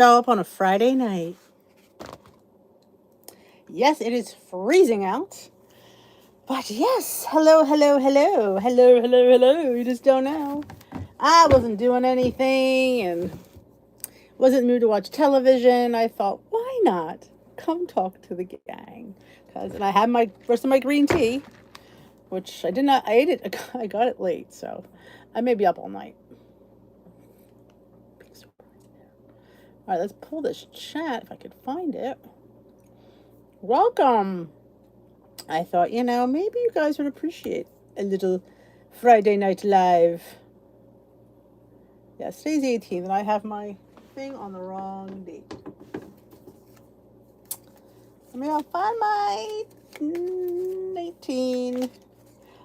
Up on a Friday night. Yes, it is freezing out. But yes, hello, hello, hello, hello, hello, hello. You just don't know. I wasn't doing anything and wasn't in the mood to watch television. I thought, why not come talk to the gang? And I had my rest of my green tea, which I did not. I ate it. I got it late, so I may be up all night. All right, let's pull this chat if I could find it. Welcome. I thought, maybe you guys would appreciate a little Friday Night Live. Yeah, today's 18th, and I have my thing on the wrong date. Let me find my 19.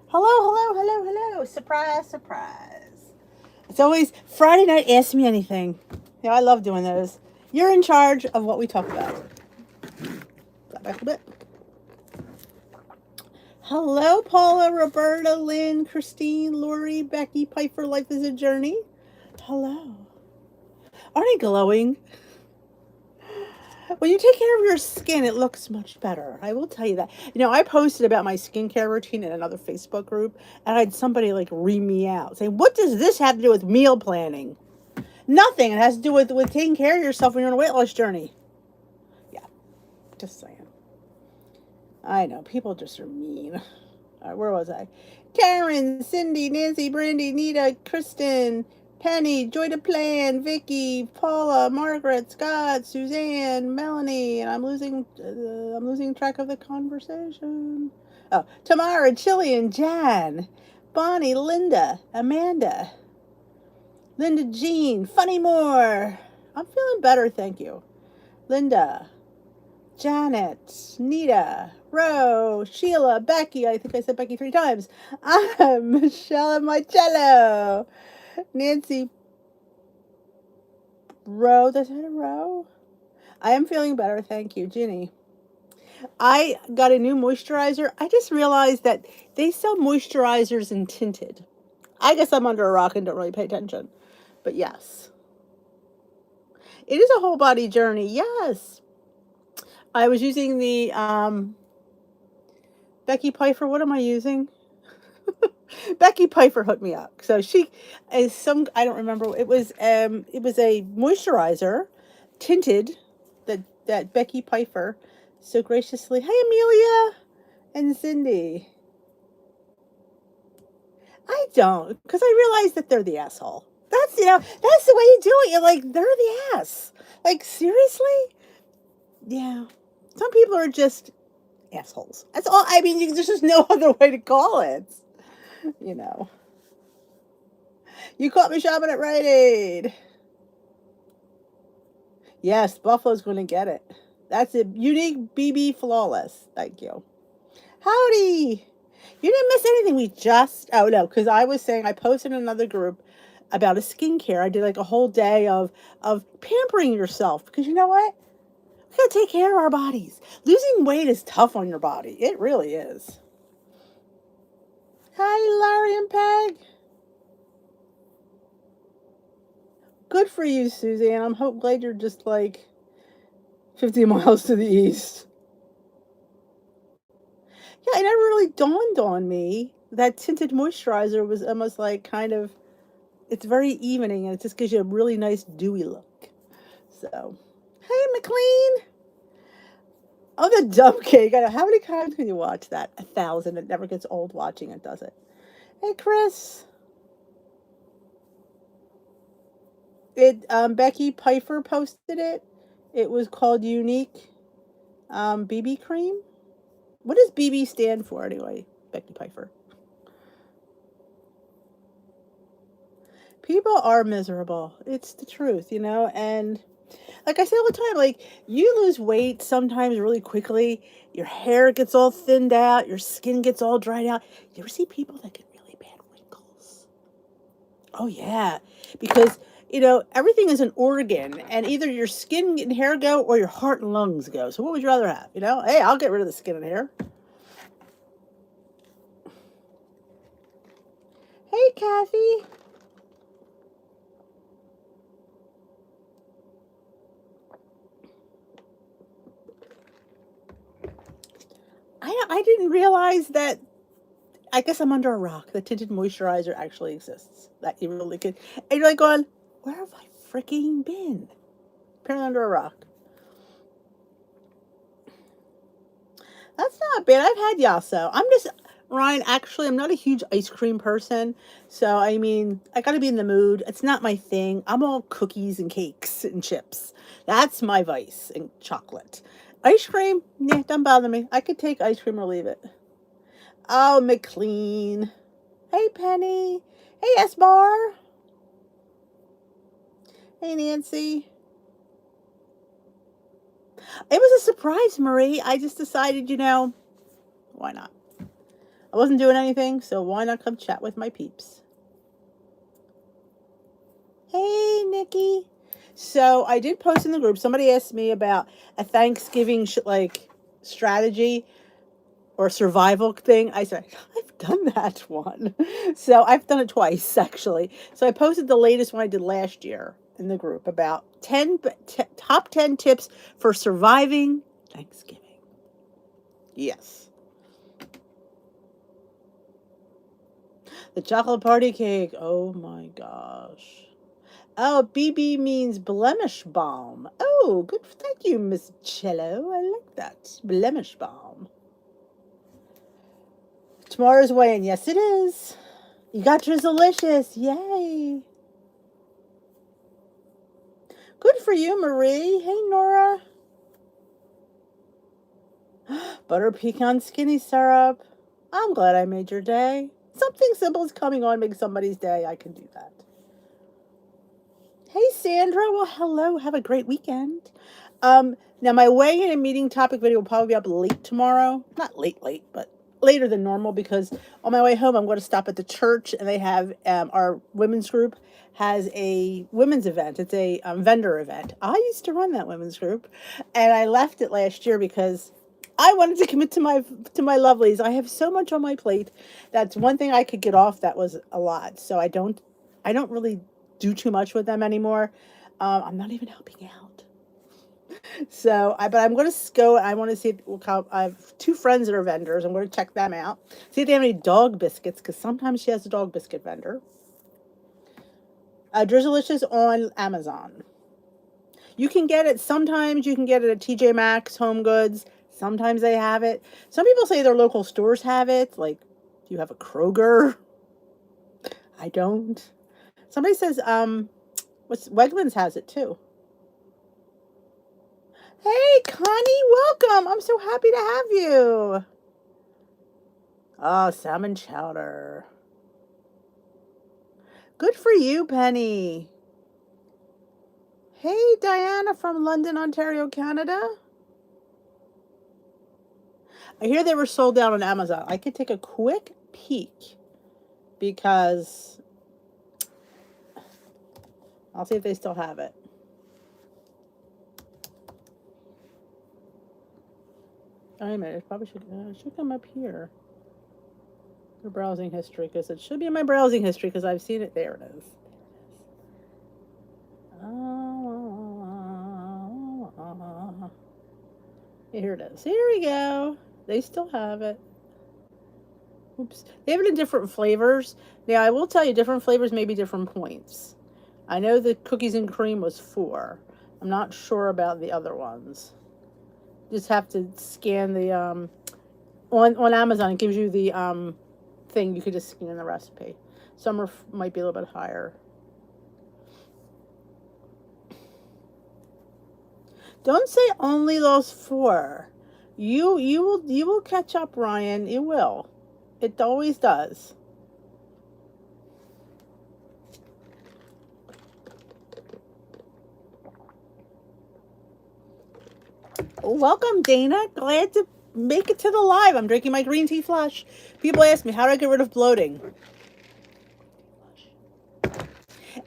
Hello, hello, hello, hello. Surprise, surprise. It's always Friday night, ask me anything. I love doing those. You're in charge of what we talk about. Back a bit. Hello, Paula, Roberta, Lynn, Christine, Lori, Becky, Piper. Life is a journey. Hello. Aren't I glowing? When you take care of your skin, it looks much better. I will tell you that. I posted about my skincare routine in another Facebook group, and I had somebody read me out, saying, "What does this have to do with meal planning?" Nothing. It has to do with taking care of yourself when you're on a weight loss journey. Yeah, just saying. I know, people just are mean. All right, where was I? Karen, Cindy, Nancy, Brandy, Nita, Kristen, Penny, Joy to Plan, Vicky, Paula, Margaret, Scott, Suzanne, Melanie, and I'm losing track of the conversation. Oh, Tamara, Chillian, Jan, Bonnie, Linda, Amanda, Linda Jean, Funny More. I'm feeling better, thank you. Linda, Janet, Nita, Ro, Sheila, Becky. I think I said Becky 3 times. Michelle and Marcello. Nancy, Ro. Did I say Ro? I am feeling better. Thank you, Ginny. I got a new moisturizer. I just realized that they sell moisturizers in tinted. I guess I'm under a rock and don't really pay attention. But yes. It is a whole body journey. Yes. I was using the Becky Piper. What am I using? Becky Piper hooked me up. So she is I don't remember. It was a moisturizer, tinted, that Becky Piper so graciously. Hey, Amelia and Cindy. I don't, because I realize that they're the asshole. That's that's the way you do it. You're like, they're the ass. Like, seriously? Yeah. Some people are just assholes. That's all. I mean, there's just no other way to call it. You caught me shopping at Rite Aid. Yes, Buffalo's going to get it. That's a unique BB flawless. Thank you. Howdy. You didn't miss anything. Oh no, because I was saying I posted in another group about a skincare. I did a whole day of pampering yourself, because you know what? We gotta take care of our bodies. Losing weight is tough on your body. It really is. Hi, Larry and Peg. Good for you, Suzanne. I'm glad you're just 50 miles to the east. Yeah, it never really dawned on me that tinted moisturizer was almost it's very evening, and it just gives you a really nice dewy look. So, hey, McLean. Oh, the dump cake. I know. How many times can you watch that? 1,000. It never gets old watching it, does it? Hey, Chris. Becky Piper posted it. It was called Unique BB Cream. What does BB stand for anyway, Becky Piper? People are miserable. It's the truth, and like I say all the time, you lose weight sometimes really quickly. Your hair gets all thinned out. Your skin gets all dried out. You ever see people that get really bad wrinkles? Oh, yeah. Because, everything is an organ, and either your skin and hair go or your heart and lungs go. So what would you rather have? Hey, I'll get rid of the skin and hair. Hey, Kathy. I didn't realize that. I guess I'm under a rock. The tinted moisturizer actually exists. That you really could. And you're like going, where have I freaking been? Apparently under a rock. That's not bad. I've had yasso. Ryan, actually, I'm not a huge ice cream person. So, I mean, I got to be in the mood. It's not my thing. I'm all cookies and cakes and chips. That's my vice, and chocolate. Ice cream, nah, don't bother me. I could take ice cream or leave it. Oh, McLean. Hey, Penny. Hey, S-Bar. Hey, Nancy. It was a surprise, Marie. I just decided, why not? I wasn't doing anything, so why not come chat with my peeps? Hey, Nikki. So I did post in the group. Somebody asked me about a Thanksgiving strategy or survival thing. I said, I've done that one. So I've done it twice, actually. So I posted the latest one I did last year in the group about top 10 tips for surviving Thanksgiving. Yes. The chocolate party cake. Oh my gosh. Oh, BB means blemish balm. Oh, good. Thank you, Miss Cello. I like that. Blemish balm. Tomorrow's weigh-in. Yes, it is. You got yours delicious. Yay. Good for you, Marie. Hey, Nora. Butter pecan skinny syrup. I'm glad I made your day. Something simple is coming on, make somebody's day. I can do that. Hey, Sandra. Well, hello. Have a great weekend. Now my weigh-in and meeting topic video will probably be up late tomorrow. Not late, but later than normal, because on my way home I'm going to stop at the church, and they have our women's group has a women's event. It's a vendor event. I used to run that women's group, and I left it last year because I wanted to commit to my lovelies. I have so much on my plate. That's one thing I could get off. That was a lot. So I don't really do too much with them anymore. I'm not even helping out. So, but I'm going to go. I want to see if I have two friends that are vendors. I'm going to check them out. See if they have any dog biscuits, because sometimes she has a dog biscuit vendor. Drizzlicious on Amazon. You can get it. Sometimes you can get it at TJ Maxx, Home Goods. Sometimes they have it. Some people say their local stores have it. Like, do you have a Kroger? I don't. Somebody says, Wegmans has it too. Hey, Connie, welcome. I'm so happy to have you. Oh, salmon chowder. Good for you, Penny. Hey, Diana from London, Ontario, Canada. I hear they were sold out on Amazon. I could take a quick peek because I'll see if they still have it. Wait a minute, it probably should come up here. Your browsing history, because it should be in my browsing history, because I've seen it. There it is. Here it is. Here we go. They still have it. Oops. They have it in different flavors. Now, I will tell you, different flavors may be different points. I know the cookies and cream was 4. I'm not sure about the other ones. Just have to scan the on Amazon. It gives you the thing. You could just scan the recipe. Some might be a little bit higher. Don't say only those 4. You will catch up, Ryan. You will. It always does. Welcome, Dana. Glad to make it to the live. I'm drinking my green tea flush. People ask me, how do I get rid of bloating?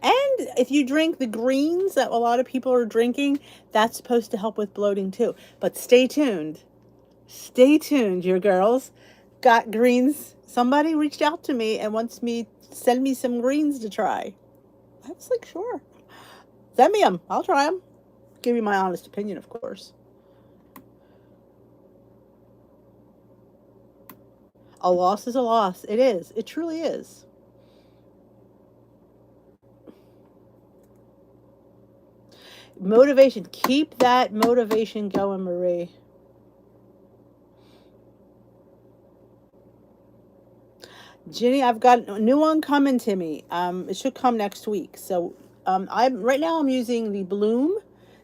And if you drink the greens that a lot of people are drinking, that's supposed to help with bloating too. But stay tuned. Stay tuned, your girls. Got greens. Somebody reached out to me and wants me to send me some greens to try. I was like, sure. Send me them. I'll try them. Give you my honest opinion, of course. A loss is a loss. It is. It truly is. Motivation. Keep that motivation going, Marie. Ginny, I've got a new one coming to me. It should come next week. So, I'm right now. I'm using the Bloom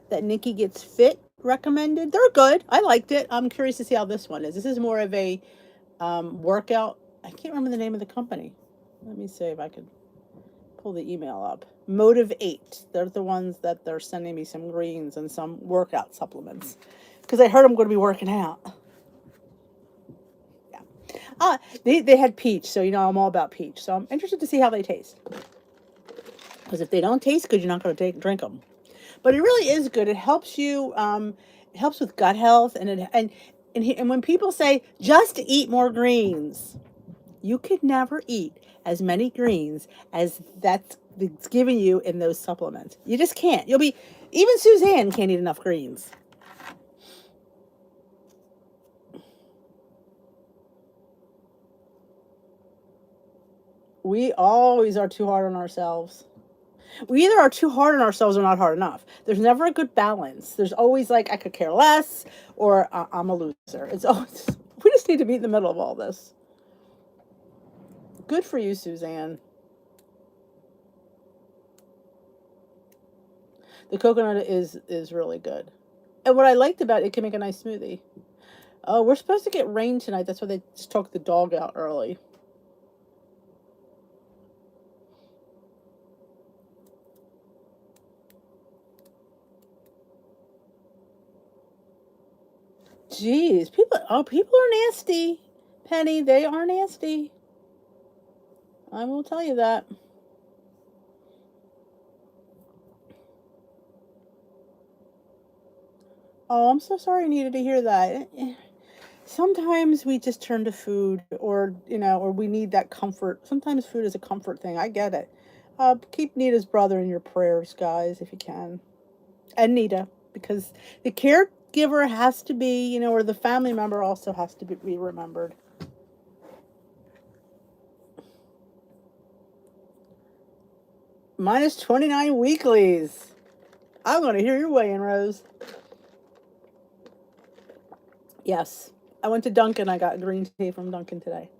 that Nikki Gets Fit recommended. They're good. I liked it. I'm curious to see how this one is. This is more of a workout. I can't remember the name of the company. Let me see if I could pull the email up. Motive 8. They're the ones that they're sending me some greens and some workout supplements because I heard I'm going to be working out. They had peach, so I'm all about peach. So I'm interested to see how they taste. Because if they don't taste good, you're not going to drink them. But it really is good. It helps you. It helps with gut health, and when people say just eat more greens, you could never eat as many greens as that's giving you in those supplements. You just can't. Even Suzanne can't eat enough greens. We always are too hard on ourselves. We either are too hard on ourselves or not hard enough. There's never a good balance. There's always like, I could care less, or I'm a loser. It's always, we just need to meet in the middle of all this. Good for you, Suzanne. The coconut is really good. And what I liked about it can make a nice smoothie. Oh, we're supposed to get rain tonight. That's why they just took the dog out early. Jeez, people are nasty. Penny, they are nasty. I will tell you that. Oh, I'm so sorry I needed to hear that. Sometimes we just turn to food, or we need that comfort. Sometimes food is a comfort thing. I get it. Keep Nita's brother in your prayers, guys, if you can. And Nita, because the caregiver has to be, or the family member also has to be remembered. Minus 29 weeklies. I'm going to hear your weigh-in, Rose. Yes. I went to Dunkin'. I got green tea from Dunkin' today.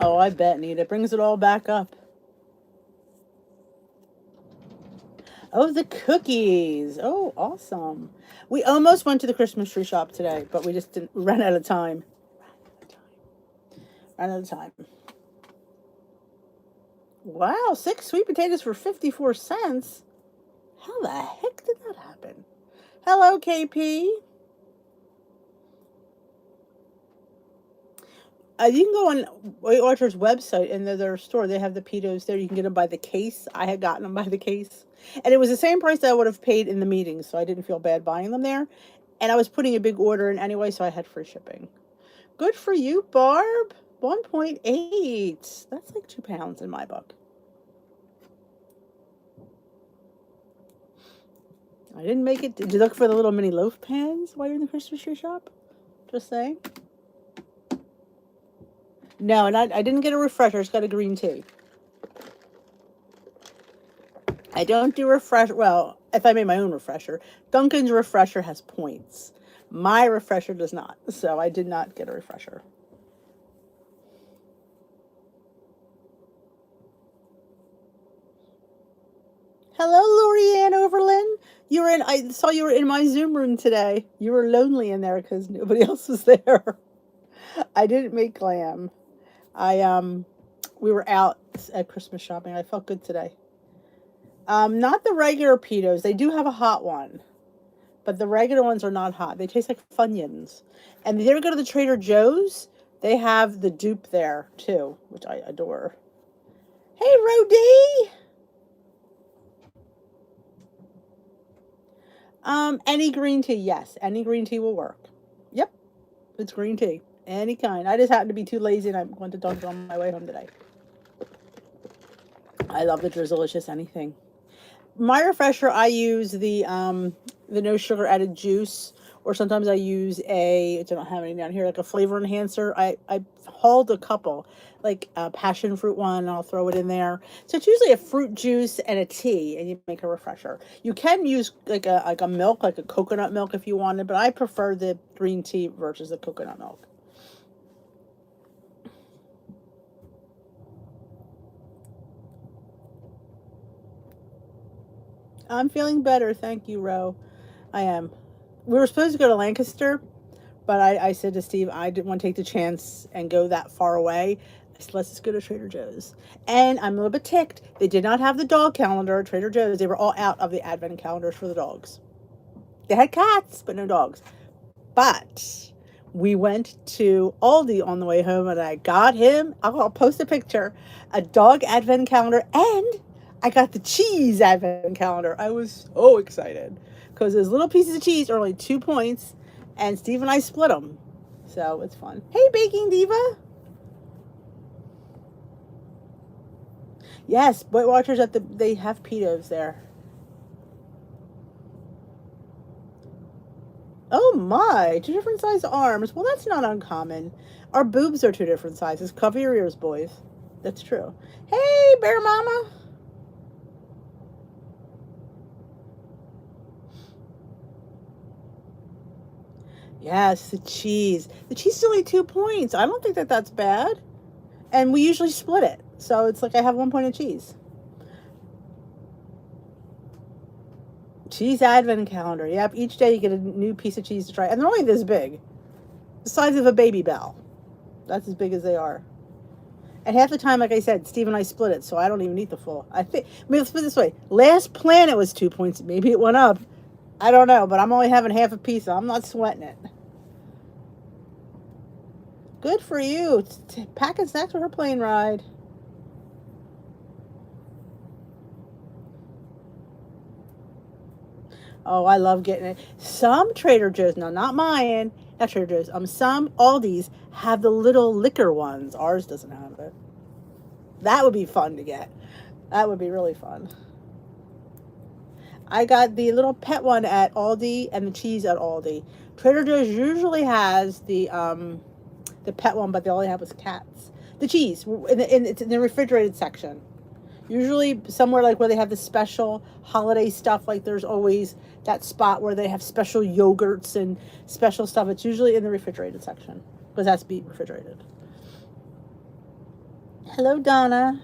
Oh, I bet, Nita. It brings it all back up. Oh, the cookies. Oh, awesome. We almost went to the Christmas tree shop today, but we just didn't. We ran out of time. Ran out of time. Wow, 6 sweet potatoes for 54 cents. How the heck did that happen? Hello, KP. You can go on Weight Watchers website and their store. They have the pedos there. You can get them by the case. I had gotten them by the case. And it was the same price that I would have paid in the meeting, so I didn't feel bad buying them there. And I was putting a big order in anyway, so I had free shipping. Good for you, Barb. 1.8. That's like 2 pounds in my book. I didn't make it. Did you look for the little mini loaf pans while you're in the Christmas tree shop? Just saying. No, and I didn't get a refresher. I just got a green tea. I don't do refresh. Well, if I made my own refresher, Dunkin's refresher has points. My refresher does not. So I did not get a refresher. Hello, Lorianne Overland. I saw you were in my Zoom room today. You were lonely in there because nobody else was there. I didn't make glam. We were out at Christmas shopping. I felt good today. Not the regular pedos. They do have a hot one, but the regular ones are not hot. They taste like Funyuns. And if you ever go to the Trader Joe's, they have the dupe there too, which I adore. Hey, Rody. Any green tea, yes. Any green tea will work. Yep. It's green tea. Any kind. I just happened to be too lazy and I went to Dunkin' on my way home today. I love the Drizzlicious anything. My refresher, I use the the no sugar added juice, or sometimes I use I don't have any down here, like a flavor enhancer. I hauled a couple, like a passion fruit one, and I'll throw it in there. So it's usually a fruit juice and a tea, and you make a refresher. You can use like a milk, like a coconut milk if you wanted, but I prefer the green tea versus the coconut milk. I'm feeling better, thank you, Ro. I am. We were supposed to go to Lancaster, but I said to Steve, I didn't want to take the chance and go that far away. I said, let's just go to Trader Joe's. And I'm a little bit ticked. They did not have the dog calendar at Trader Joe's. They were all out of the advent calendars for the dogs. They had cats, but no dogs. But we went to Aldi on the way home, and I got him, I'll post a picture, a dog advent calendar, and I got the cheese advent calendar. I was so excited because those little pieces of cheese are only 2 points, and Steve and I split them. So it's fun. Hey, Baking Diva. Yes, Weight Watchers they have pedos there. Oh my, two different size arms. Well, that's not uncommon. Our boobs are two different sizes. Cover your ears, boys. That's true. Hey, Bear Mama. Yes, the cheese. The cheese is only 2 points. I don't think that that's bad. And we usually split it. So it's like I have 1 point of cheese. Cheese advent calendar. Yep, each day you get a new piece of cheese to try. And they're only this big. The size of a baby bell. That's as big as they are. And half the time, like I said, Steve and I split it, so I don't even eat the full. I think, let's put it this way. Last Planet was 2 points. Maybe it went up. I don't know, but I'm only having half a piece, so I'm not sweating it. Good for you. Packing snacks for her plane ride. Oh, I love getting it. Some Trader Joe's, no, not mine, not Trader Joe's. Some Aldi's have the little liquor ones. Ours doesn't have it. That would be fun to get. That would be really fun. I got the little pet one at Aldi and the cheese at Aldi. Trader Joe's usually has the pet one, but they only have was cats. The cheese it's in the refrigerated section. Usually somewhere like where they have the special holiday stuff, like there's always that spot where they have special yogurts and special stuff. It's usually in the refrigerated section because that's be refrigerated. Hello, Donna.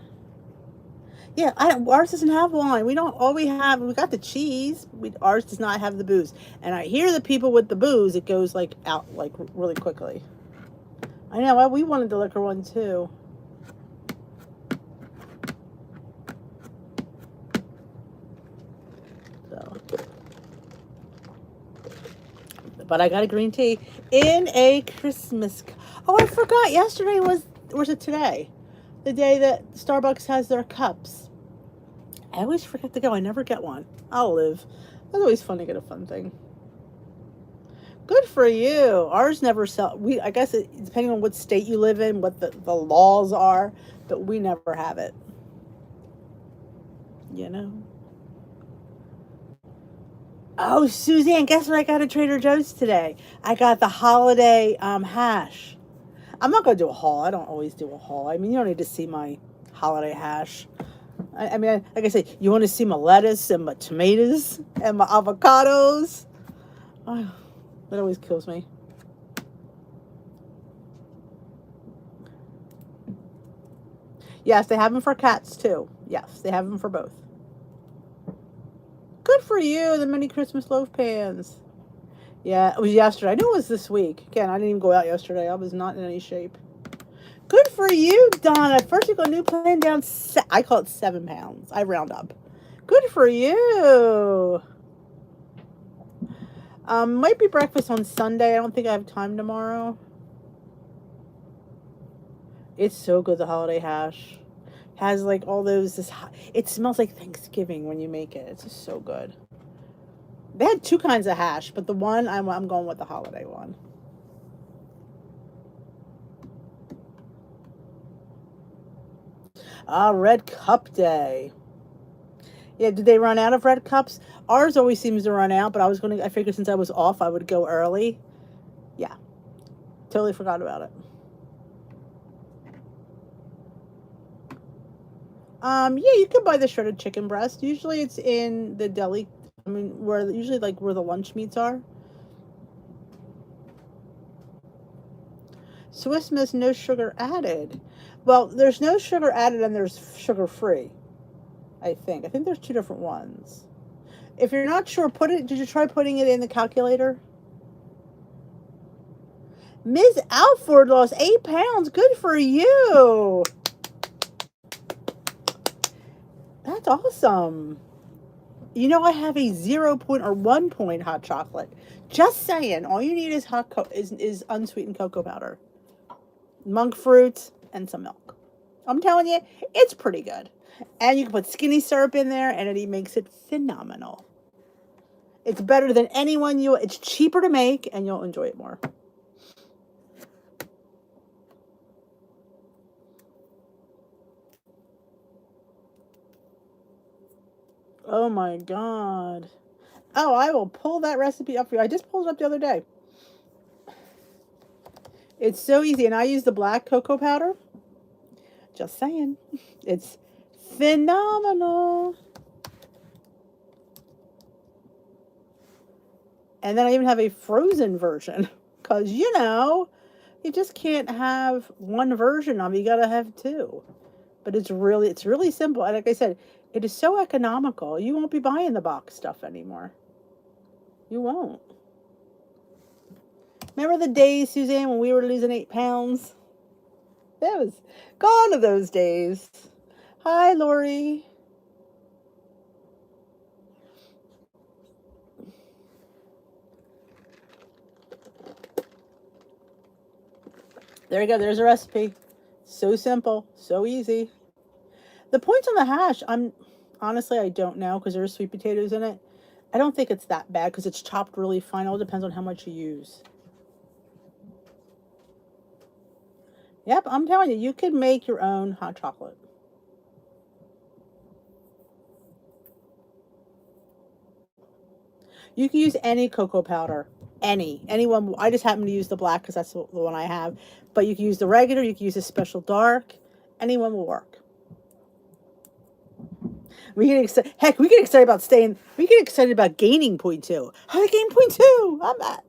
Yeah, ours doesn't have wine. We don't. All we have, we got the cheese. Ours does not have the booze. And I hear the people with the booze, it goes like out like really quickly. I know. We wanted the liquor one too. So, but I got a green tea in a Christmas. Oh, I forgot. Yesterday was it today? The day that Starbucks has their cups. I always forget to go. I never get one. I'll live. That's always fun to get a fun thing. Good for you. Ours never sell. I guess depending on what state you live in, what the laws are, but we never have it. You know. Oh, Suzanne, guess what I got at Trader Joe's today? I got the holiday hash. I'm not gonna do a haul. I don't always do a haul. I mean, you don't need to see my holiday hash. I mean, like I say, you want to see my lettuce and my tomatoes and my avocados. Oh, that always kills me. Yes, they have them for cats too. Yes, they have them for both. Good for you, the mini Christmas loaf pans. Yeah, it was yesterday. I knew it was this week. Again, I didn't even go out yesterday. I was not in any shape. Good for you, Donna. First you got a new plan down. I call it 7 pounds. I round up. Good for you. Might be breakfast on Sunday. I don't think I have time tomorrow. It's so good, the holiday hash. Has like all those, it smells like Thanksgiving when you make it. It's just so good. They had 2 kinds of hash, but the one, I'm going with the holiday one. Red Cup Day. Yeah, did they run out of red cups? Ours always seems to run out, but I figured since I was off, I would go early. Yeah, totally forgot about it. Yeah, you can buy the shredded chicken breast. Usually it's in the deli. I mean, where the lunch meats are. Swiss Miss no sugar added. Well, there's no sugar added and there's sugar free. I think. I think there's two different ones. If you're not sure, put it. Did you try putting it in the calculator? Ms. Alford lost 8 pounds. Good for you. That's awesome. You know, I have a 0 point or 1 point hot chocolate. Just saying. All you need is is unsweetened cocoa powder, monk fruit, and some milk. I'm telling you, it's pretty good. And you can put skinny syrup in there, and it makes it phenomenal. It's better than anyone you. It's cheaper to make, and you'll enjoy it more. Oh my god. Oh, I will pull that recipe up for you. I just pulled it up the other day. It's so easy, and I use the black cocoa powder. Just saying. It's phenomenal. And then I even have a frozen version. Because, you just can't have one version of it. You got to have two. But it's really simple. And like I said, it is so economical. You won't be buying the box stuff anymore. You won't. Remember the days, Suzanne, when we were losing 8 pounds? That was gone of those days. Hi, Lori. There you go. There's a recipe. So simple. So easy. The points on the hash, I don't know because there's sweet potatoes in it. I don't think it's that bad because it's chopped really fine. It all depends on how much you use. Yep, I'm telling you, you could make your own hot chocolate. You can use any cocoa powder. Anyone. I just happen to use the black because that's the one I have. But you can use the regular. You can use a special dark. Anyone will work. We get excited. Heck, we get excited about staying. We get excited about gaining point two. How to gain point two? I'm at.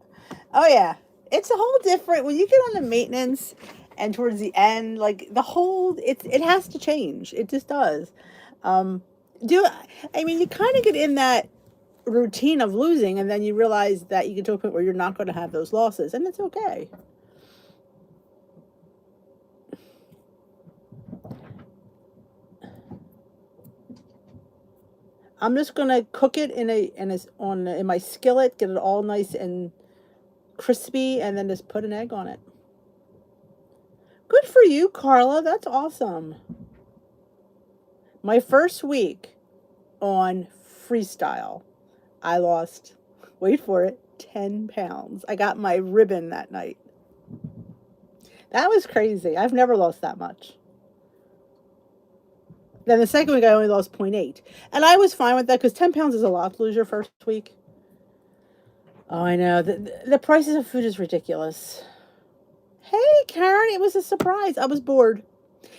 Oh yeah, it's a whole different. When you get on the maintenance, and towards the end, like it has to change. It just does. Um, do I mean you kind of get in that routine of losing, and then you realize that you get to a point where you're not going to have those losses, and it's okay. I'm just gonna cook it in my skillet, get it all nice and crispy, and then just put an egg on it. Good for you, Carla. That's awesome. My first week on freestyle, I lost, wait for it, 10 pounds. I got my ribbon that night. That was crazy. I've never lost that much. Then the second week, I only lost 0.8. And I was fine with that because 10 pounds is a lot to lose your first week. Oh, I know. The prices of food is ridiculous. Hey, Karen, it was a surprise. I was bored.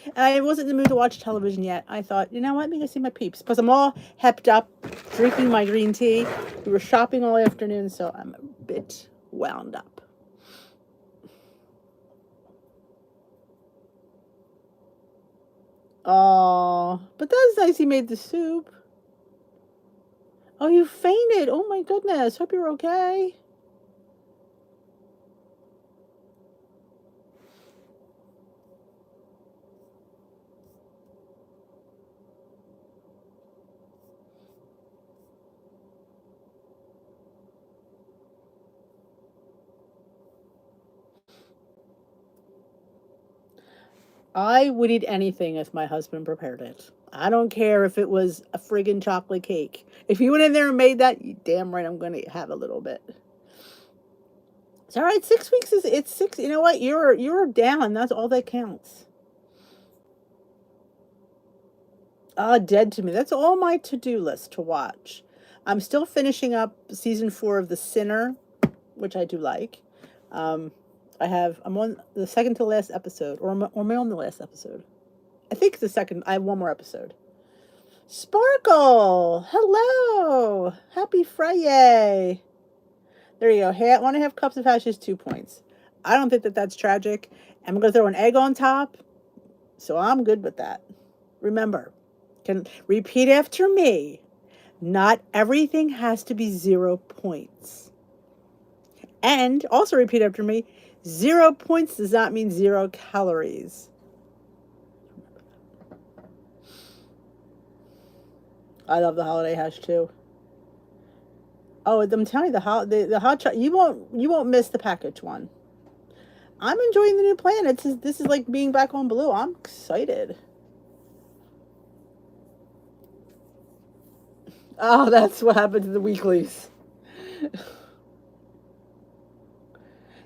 And I wasn't in the mood to watch television yet. I thought, you know what? Let me go see my peeps. Plus, I'm all hepped up, drinking my green tea. We were shopping all afternoon, so I'm a bit wound up. Oh, but that's nice. He made the soup. Oh, you fainted. Oh, my goodness. Hope you're okay. I would eat anything if my husband prepared it. I don't care if it was a friggin' chocolate cake. If he went in there and made that, you damn right I'm going to have a little bit. It's all right. 6 weeks it's six. You know what? You're down. That's all that counts. Dead to Me. That's all my to-do list to watch. I'm still finishing up season 4 of The Sinner, which I do like. Um, I'm on the second to last episode, or am I on the last episode? I think the second. I have one more episode. Sparkle, hello, happy Friday. There you go. 1.5 cups of hash is 2 points. I don't think that that's tragic. I'm going to throw an egg on top, so I'm good with that. Remember, can repeat after me. Not everything has to be 0 points. And also repeat after me. 0 points does not mean 0 calories. I love the holiday hash too. Oh, I'm telling you, the hot chocolate, you won't miss the package one. I'm enjoying the new plan. This is like being back on Blue. I'm excited. Oh, that's what happened to the weeklies.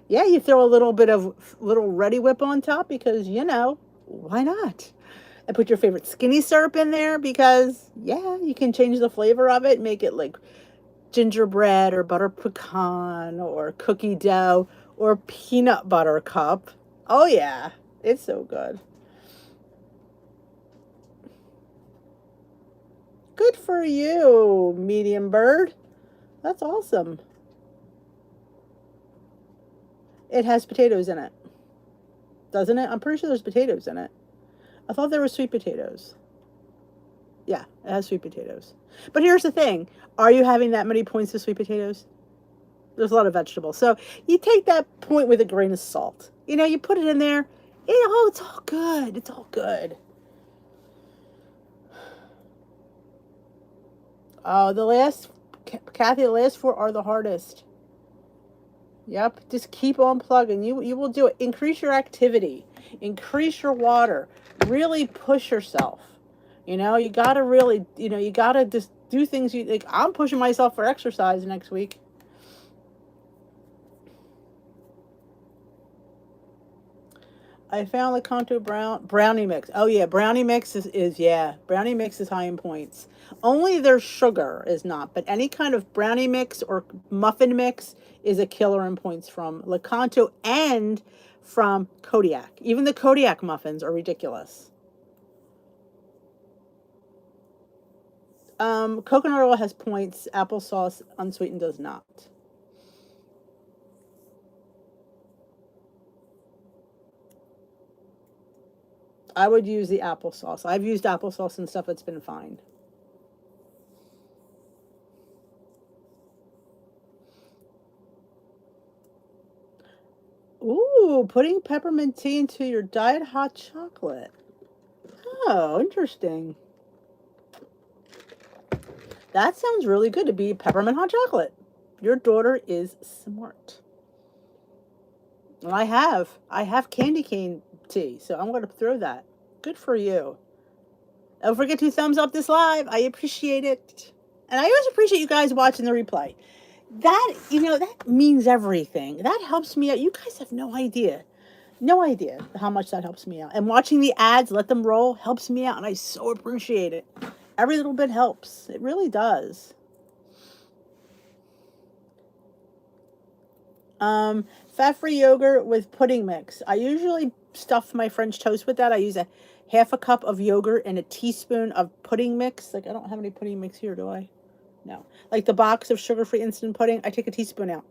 Yeah, you throw a little bit of little Ready Whip on top because, why not? And put your favorite skinny syrup in there because, yeah, you can change the flavor of it, make it like gingerbread or butter pecan or cookie dough or peanut butter cup. Oh, yeah, it's so good. Good for you, medium bird. That's awesome. It has potatoes in it. Doesn't it? I'm pretty sure there's potatoes in it. I thought there were sweet potatoes. Yeah, it has sweet potatoes. But here's the thing. Are you having that many points of sweet potatoes? There's a lot of vegetables. So you take that point with a grain of salt. You put it in there. It's all good. It's all good. Oh, Kathy, the last 4 are the hardest. Yep, just keep on plugging. You will do it. Increase your activity. Increase your water. Really push yourself. You got to really, you got to just do things. I'm pushing myself for exercise next week. I found the Kanto brownie mix. Oh yeah, brownie mix brownie mix is high in points. Only their sugar is not, but any kind of brownie mix or muffin mix is a killer in points from Lecanto and from Kodiak. Even the Kodiak muffins are ridiculous. Coconut oil has points. Applesauce unsweetened does not. I would use the applesauce. I've used applesauce and stuff. It's been fine. Ooh, putting peppermint tea into your diet hot chocolate. Oh, interesting. That sounds really good to be peppermint hot chocolate. Your daughter is smart. And I have candy cane tea, so I'm going to throw that. Good for you. Don't forget to thumbs up this live. I appreciate it. And I always appreciate you guys watching the replay. That means everything. That helps me out. You guys have no idea. No idea how much that helps me out. And watching the ads, let them roll, helps me out. And I so appreciate it. Every little bit helps. It really does. Fat-free yogurt with pudding mix. I usually stuff my French toast with that. I use a half a cup of yogurt and a teaspoon of pudding mix. Like, I don't have any pudding mix here, do I? No. Like the box of sugar-free instant pudding, I take a teaspoon out.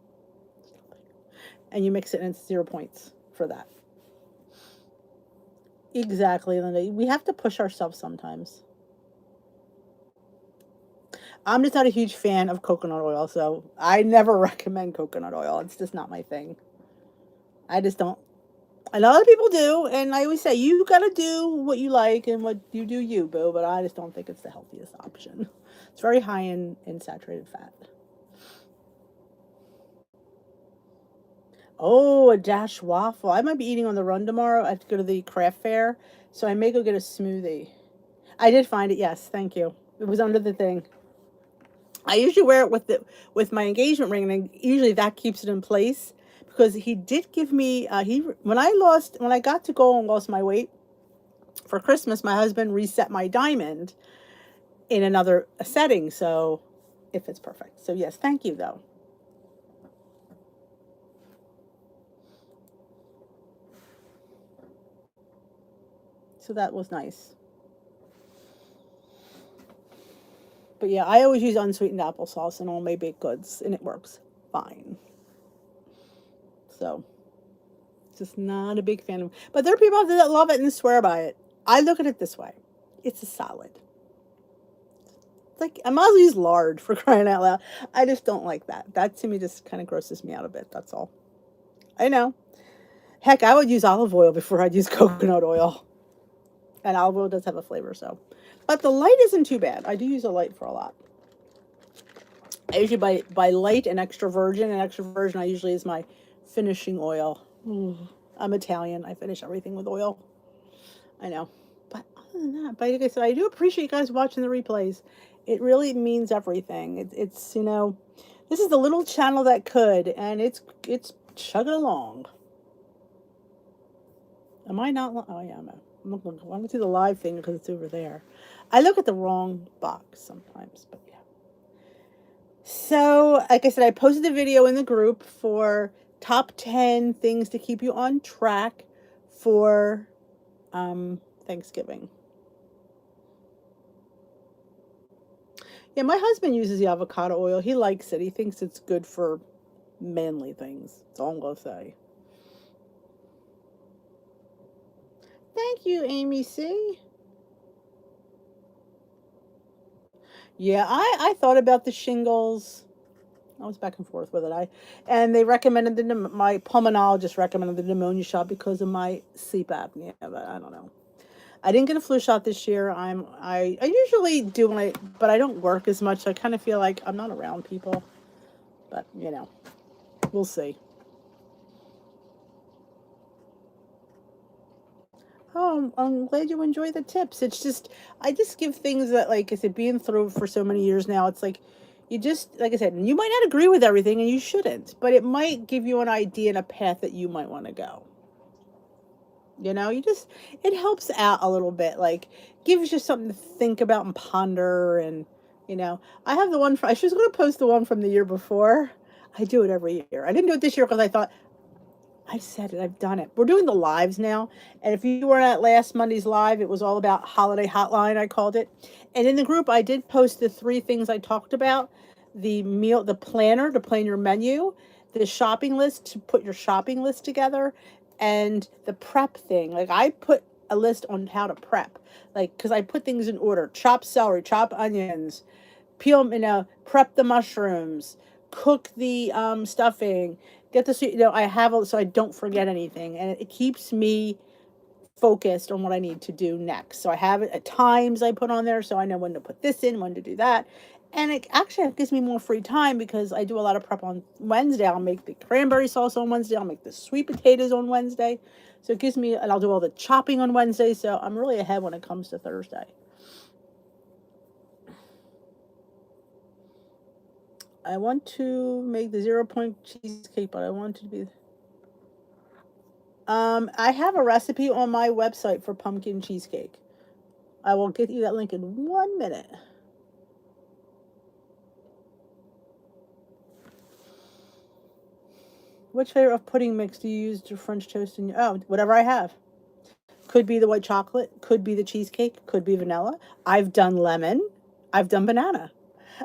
And you mix it and it's 0 points for that. Exactly, Linda. We have to push ourselves sometimes. I'm just not a huge fan of coconut oil, so I never recommend coconut oil. It's just not my thing. I just don't. A lot of people do, and I always say, you gotta do what you like and what you do you, boo, but I just don't think it's the healthiest option. It's very high in saturated fat. Oh, a Dash waffle. I might be eating on the run tomorrow. I have to go to the craft fair, so I may go get a smoothie. I did find it, yes, thank you. It was under the thing. I usually wear it with my engagement ring, and usually that keeps it in place because he did give me when I got to go and lost my weight, for Christmas, my husband reset my diamond in another setting, so it fits perfect. So yes, thank you though. So that was nice. But yeah, I always use unsweetened applesauce in all my baked goods, and it works fine. So, just not a big fan of. But there are people out there that love it and swear by it. I look at it this way: it's a salad. It's like I might as well use lard for crying out loud. I just don't like that. That to me just kind of grosses me out a bit. That's all. I know. Heck, I would use olive oil before I'd use coconut oil. And olive oil does have a flavor, so. But the light isn't too bad. I do use a light for a lot. I usually buy light and extra virgin. And extra virgin I usually is my finishing oil. I'm Italian. I finish everything with oil. I know. But other than that, but like I said, I do appreciate you guys watching the replays. It really means everything. It's this is the little channel that could, and it's chugging along. Am I not? Oh yeah, I'm looking. I want to see the live thing because it's over there. I look at the wrong box sometimes, but yeah. So, like I said, I posted a video in the group for top 10 things to keep you on track for Thanksgiving. Yeah, my husband uses the avocado oil. He likes it. He thinks it's good for manly things. That's all I'm going to say. Thank you, Amy C. Yeah, I thought about the shingles. I was back and forth with it. And they recommended my pulmonologist recommended the pneumonia shot because of my sleep apnea. But I don't know. I didn't get a flu shot this year. I usually do but I don't work as much. So I kind of feel like I'm not around people. But we'll see. Oh, I'm glad you enjoy the tips. It's just I just give things that, like I said, being through for so many years now. It's like you just, like I said, you might not agree with everything, and you shouldn't, but it might give you an idea and a path that you might want to go. It helps out a little bit, like gives you something to think about and ponder. And I have the one. I was going to post the one from the year before. I do it every year. I didn't do it this year because I thought I said it. I've done it. We're doing the lives now. And if you were at last Monday's live, it was all about holiday hotline, I called it. And in the group, I did post the 3 things I talked about: the planner to plan your menu, the shopping list to put your shopping list together, and the prep thing. Like I put a list on how to prep, like, because I put things in order: chop celery, chop onions, peel, prep the mushrooms, cook the stuffing, get the, I have it so I don't forget anything, and it keeps me focused on what I need to do next. So I have it at times I put on there so I know when to put this in, when to do that. And it actually gives me more free time because I do a lot of prep on Wednesday. I'll make the cranberry sauce on Wednesday. I'll make the sweet potatoes on Wednesday. So it gives me, and I'll do all the chopping on Wednesday. So I'm really ahead when it comes to Thursday. I want to make the 0 point cheesecake, but I want it to be. I have a recipe on my website for pumpkin cheesecake. I will get you that link in 1 minute. Which flavor of pudding mix do you use to French toast in your? Oh, whatever I have. Could be the white chocolate, could be the cheesecake, could be vanilla. I've done lemon. I've done banana.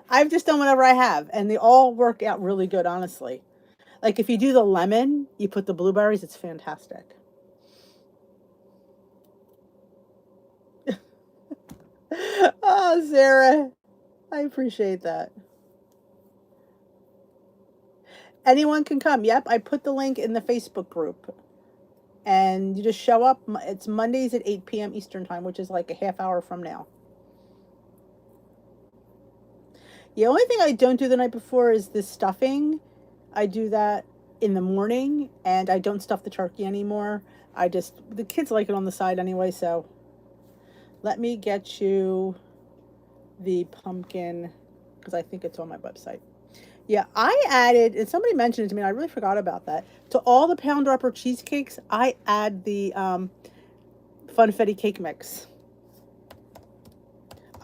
I've just done whatever I have, and they all work out really good, honestly. Like if you do the lemon, you put the blueberries, it's fantastic. Oh, Sarah, I appreciate that. Anyone can come. Yep, I put the link in the Facebook group. And you just show up. It's Mondays at 8 p.m. Eastern time, which is like a half hour from now. The only thing I don't do the night before is the stuffing. I do that in the morning, and I don't stuff the turkey anymore. The kids like it on the side anyway, so let me get you the pumpkin, because I think it's on my website. Yeah, I added, and somebody mentioned it to me, and I really forgot about that. To all the pound upper cheesecakes, I add the funfetti cake mix.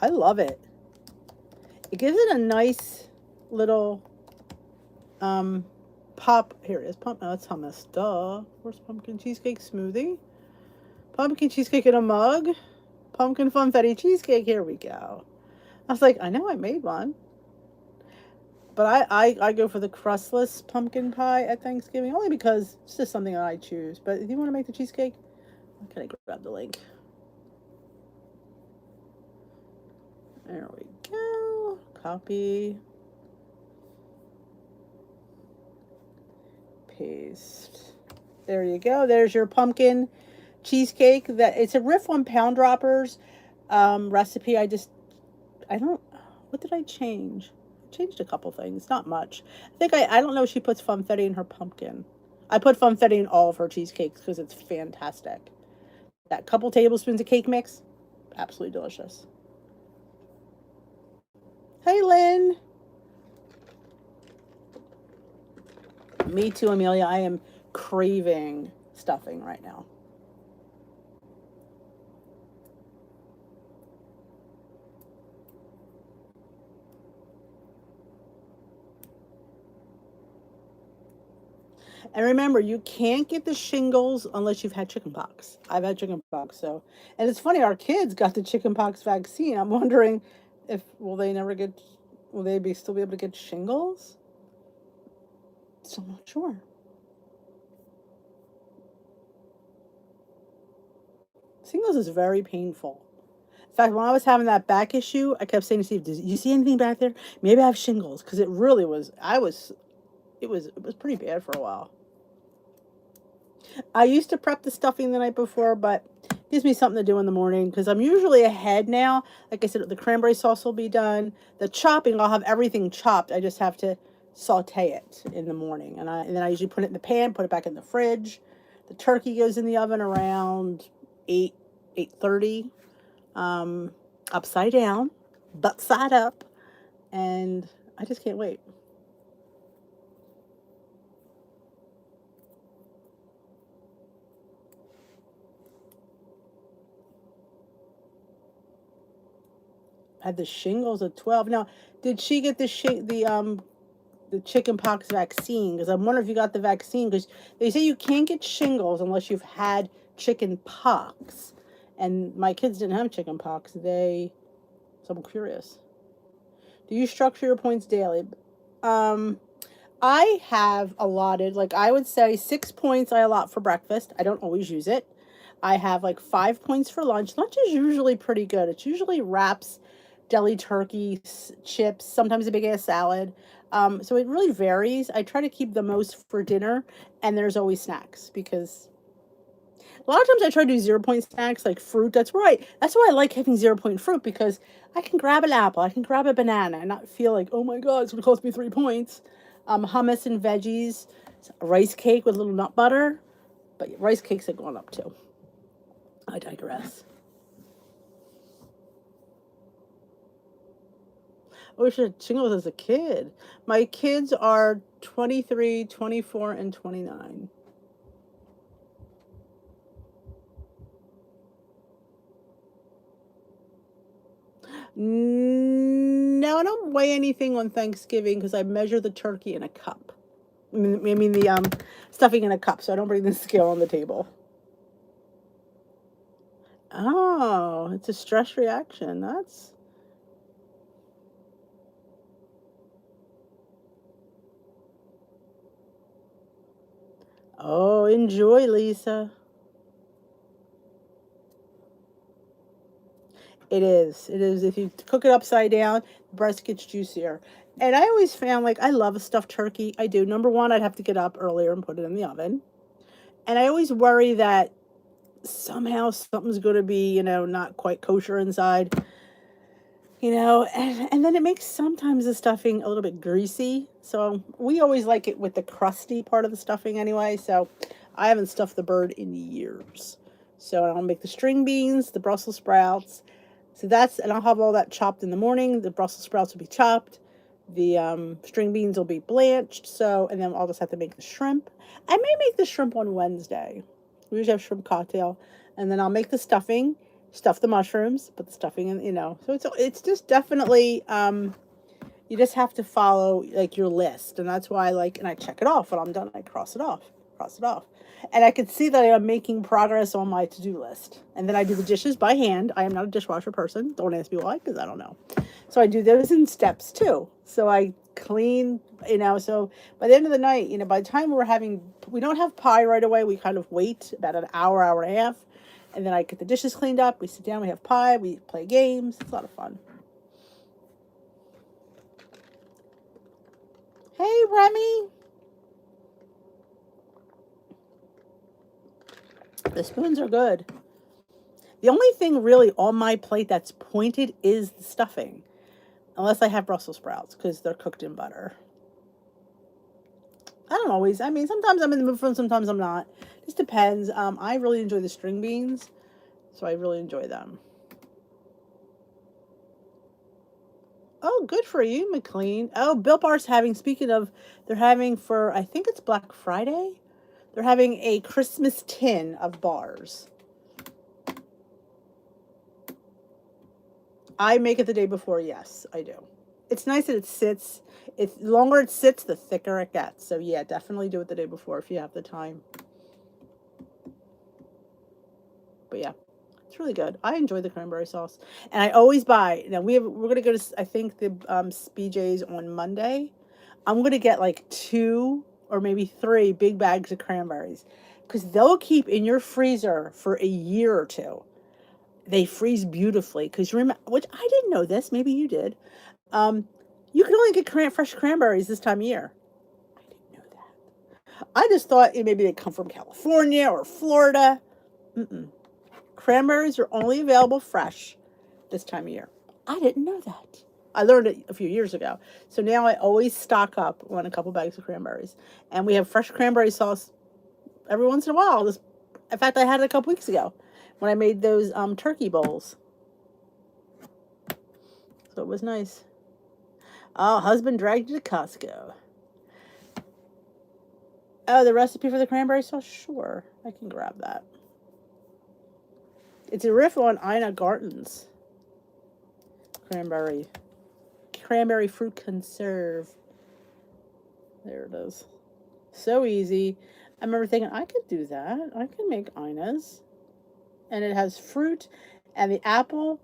I love it. It gives it a nice little pop. Here it is. Pump. No, it's hummus. Duh. Where's pumpkin cheesecake smoothie? Pumpkin cheesecake in a mug. Pumpkin funfetti cheesecake. Here we go. I was like, I know I made one. But I go for the crustless pumpkin pie at Thanksgiving only because it's just something that I choose. But if you want to make the cheesecake, can I grab the link? There we go. Copy. Paste. There you go. There's your pumpkin cheesecake. That it's a riff on Pound Droppers recipe. I don't. What did I change? I changed a couple things. Not much. I think I don't know if she puts funfetti in her pumpkin. I put funfetti in all of her cheesecakes because it's fantastic. That couple tablespoons of cake mix, absolutely delicious. Hey, Lynn. Me too, Amelia. I am craving stuffing right now. And remember, you can't get the shingles unless you've had chickenpox. I've had chickenpox, so and it's funny. Our kids got the chickenpox vaccine. I'm wondering if will they be still be able to get shingles? So I'm not sure. Shingles is very painful. In fact, when I was having that back issue, I kept saying to Steve, "Did you see anything back there? Maybe I have shingles," because it really was. It was pretty bad for a while. I used to prep the stuffing the night before, but it gives me something to do in the morning because I'm usually ahead now. Like I said, the cranberry sauce will be done. The chopping, I'll have everything chopped. I just have to saute it in the morning, and then I usually put it in the pan, put it back in the fridge. The turkey goes in the oven around 8:30, upside down, butt side up, and I just can't wait. Had the shingles at 12. Now, did she get the chicken pox vaccine? Because I'm wondering if you got the vaccine because they say you can't get shingles unless you've had chicken pox. And my kids didn't have chicken pox. So I'm curious. Do you structure your points daily? Um, I have allotted, like I would say 6 points I allot for breakfast. I don't always use it. I have like 5 points for lunch. Lunch is usually pretty good. It's usually wraps, deli turkey, chips, sometimes a big ass salad. So it really varies. I try to keep the most for dinner, and there's always snacks because a lot of times I try to do 0 point snacks like fruit. That's right. That's why I like having 0 point fruit because I can grab an apple, I can grab a banana, and not feel like, oh my god, it's gonna cost me 3 points. Hummus and veggies, rice cake with a little nut butter, but rice cakes are going up too. I digress. I wish I had shingles as a kid. My kids are 23, 24, and 29. No, I don't weigh anything on Thanksgiving because I measure the turkey in a cup. I mean the stuffing in a cup, so I don't bring the scale on the table. Oh, it's a stress reaction. That's oh, enjoy, Lisa. It is. It is. If you cook it upside down, the breast gets juicier. And I always found like I love a stuffed turkey. I do. Number one, I'd have to get up earlier and put it in the oven. And I always worry that somehow something's going to be, not quite kosher inside, and then it makes sometimes the stuffing a little bit greasy. So we always like it with the crusty part of the stuffing anyway. So I haven't stuffed the bird in years. So I'll make the string beans, the Brussels sprouts. And I'll have all that chopped in the morning. The Brussels sprouts will be chopped. The string beans will be blanched. And then I'll just have to make the shrimp. I may make the shrimp on Wednesday. We usually have shrimp cocktail. And then I'll make the stuffing, stuff the mushrooms, put the stuffing in, So it's just definitely you just have to follow like your list, and that's why and I check it off when I'm done. I cross it off, and I could see that I'm making progress on my to-do list. And then I do the dishes by hand. I am not a dishwasher person. Don't ask me why, because I don't know. So I do those in steps too. So I clean, So by the end of the night, by the time we don't have pie right away. We kind of wait about an hour, hour and a half, and then I get the dishes cleaned up. We sit down. We have pie. We play games. It's a lot of fun. Hey, Remy. The spoons are good. The only thing really on my plate that's pointed is the stuffing. Unless I have Brussels sprouts, because they're cooked in butter. I don't always. I mean, sometimes I'm in the mood for them, sometimes I'm not. Just depends. I really enjoy the string beans, so I really enjoy them. Oh, good for you, McLean. Oh, Built Bar's they're having for, I think it's Black Friday. They're having a Christmas tin of bars. I make it the day before, yes, I do. It's nice that it sits. The longer it sits, the thicker it gets. So yeah, definitely do it the day before if you have the time. But yeah, it's really good. I enjoy the cranberry sauce, and I always buy. Now we're gonna go to, I think, the BJ's on Monday. I'm gonna get like 2 or maybe 3 big bags of cranberries, because they'll keep in your freezer for a year or two. They freeze beautifully. Because you remember, which I didn't know this. Maybe you did. Um, you can only get fresh cranberries this time of year. I didn't know that. I just thought maybe they come from California or Florida. Mm-mm. Cranberries are only available fresh this time of year. I didn't know that. I learned it a few years ago. So now I always stock up on a couple bags of cranberries. And we have fresh cranberry sauce every once in a while. In fact, I had it a couple weeks ago when I made those turkey bowls. So it was nice. Oh, husband dragged you to Costco. Oh, the recipe for the cranberry sauce? Sure, I can grab that. It's a riff on Ina Garten's cranberry fruit conserve. There it is. So easy. I remember thinking, I could do that. I can make Ina's. And it has fruit, and the apple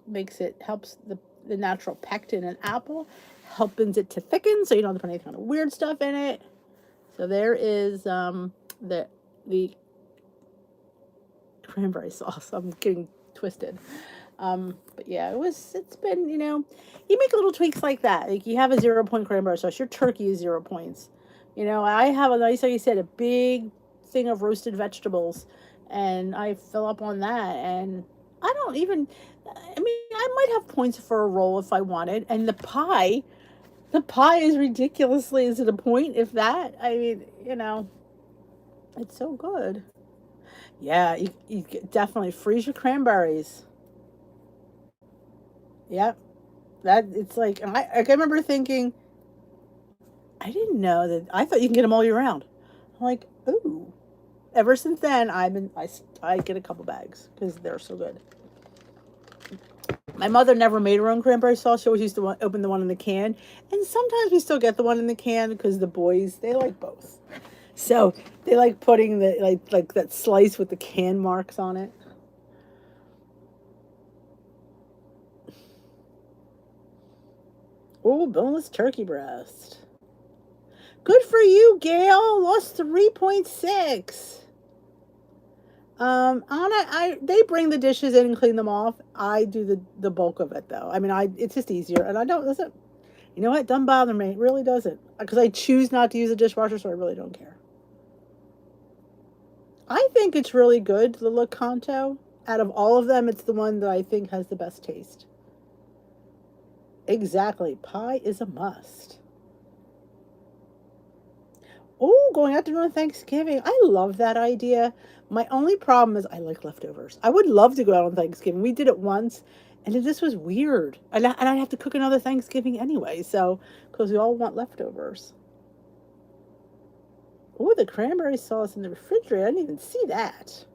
helps the natural pectin in apple, helps it to thicken, so you don't have to put any kind of weird stuff in it. So there is the cranberry sauce. I'm getting twisted. But yeah, it's been, you make little tweaks like that. Like you have a 0 point cranberry sauce. Your turkey is 0 points. I have like you said, a big thing of roasted vegetables, and I fill up on that. And I don't even, I mean, I might have points for a roll if I wanted. And the pie is ridiculously, is it a point? If that, I mean, it's so good. Yeah, you definitely freeze your cranberries. Yep. That it's like, and I remember thinking, I didn't know that. I thought you can get them all year round. I'm like, ooh. Ever since then, I get a couple bags because they're so good. My mother never made her own cranberry sauce. She always used to open the one in the can, and sometimes we still get the one in the can because the boys, they like both. So they like putting the like that slice with the can marks on it. Oh, boneless turkey breast. Good for you, Gail. Lost 3.6. They bring the dishes in and clean them off. I do the bulk of it though. I mean, it's just easier, and I don't doesn't. You know what? Doesn't bother me. It really doesn't, because I choose not to use a dishwasher, so I really don't care. I think it's really good, the La Canto. Out of all of them, it's the one that I think has the best taste. Exactly. Pie is a must. Oh, going out to dinner on Thanksgiving. I love that idea. My only problem is I like leftovers. I would love to go out on Thanksgiving. We did it once, and it just was weird. And I'd have to cook another Thanksgiving anyway, so, because we all want leftovers. Oh, the cranberry sauce in the refrigerator. I didn't even see that.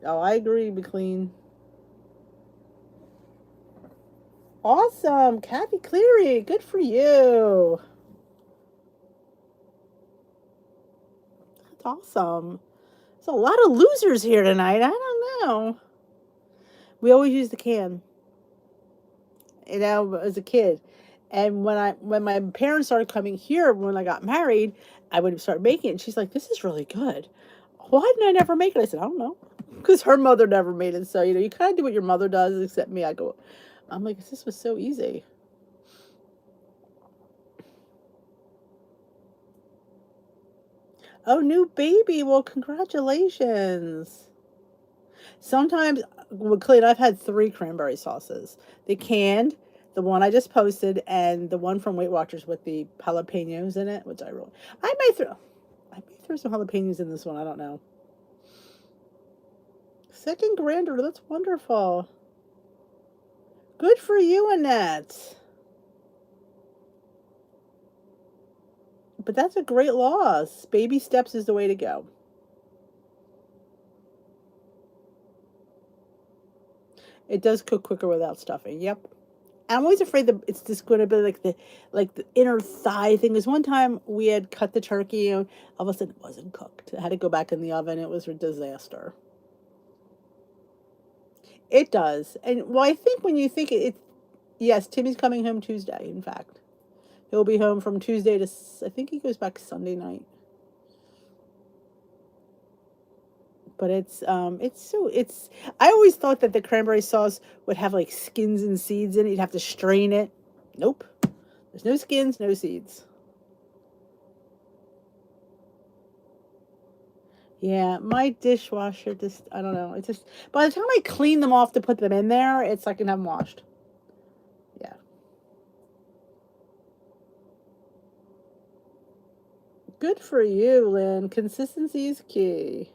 Oh, I agree, McLean. Awesome, Kathy Cleary. Good for you. That's awesome. There's a lot of losers here tonight. I don't know. We always use the can, as a kid. And when my parents started coming here when I got married, I would start making it. And she's like, "This is really good. Why didn't I never make it?" I said, "I don't know," because her mother never made it. So you kind of do what your mother does, except me. I'm like, this was so easy. Oh, new baby. Well, congratulations. Sometimes with Clayton, I've had three cranberry sauces. The canned, the one I just posted, and the one from Weight Watchers with the jalapenos in it, which I may throw I may throw some jalapenos in this one. I don't know. Second granddaughter, that's wonderful. Good for you, Annette. But that's a great loss. Baby steps is the way to go. It does cook quicker without stuffing. Yep. I'm always afraid that it's just going to be like the inner thigh thing. Because one time we had cut the turkey and all of a sudden it wasn't cooked. I had to go back in the oven. It was a disaster. It does. And well, I think when you think yes, Timmy's coming home Tuesday. In fact, he'll be home from Tuesday to I think he goes back Sunday night. But it's I always thought that the cranberry sauce would have like skins and seeds in it. You'd have to strain it. Nope. There's no skins, no seeds. Yeah, my dishwasher just I don't know. It's just by the time I clean them off to put them in there, it's like I can have them washed. Yeah. Good for you, Lynn. Consistency is key.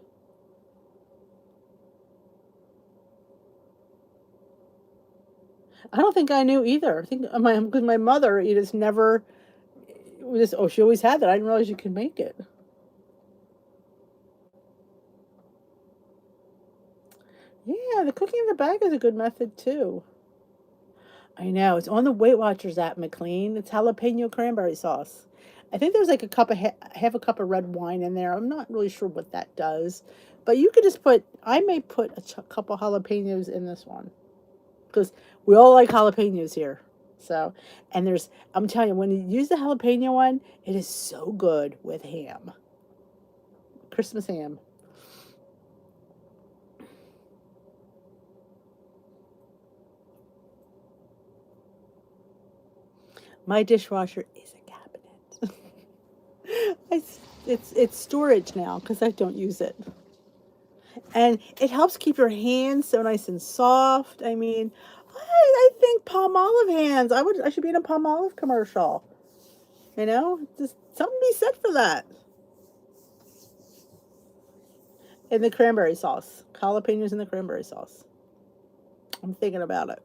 I don't think I knew either. I think because my mother, you just never we just she always had that. I didn't realize you could make it. Yeah, the cooking in the bag is a good method too. I know. It's on the Weight Watchers app, McLean. It's jalapeno cranberry sauce. I think there's like half a cup of red wine in there. I'm not really sure what that does, but you could just I may put a couple jalapenos in this one because we all like jalapenos here. So, and I'm telling you, when you use the jalapeno one, it is so good with ham, Christmas ham. My dishwasher is a cabinet. I, it's storage now because I don't use it. And it helps keep your hands so nice and soft. I mean, I think palm olive hands. I should be in a palm olive commercial. Just something to be said for that. And the cranberry sauce, jalapenos in the cranberry sauce. I'm thinking about it.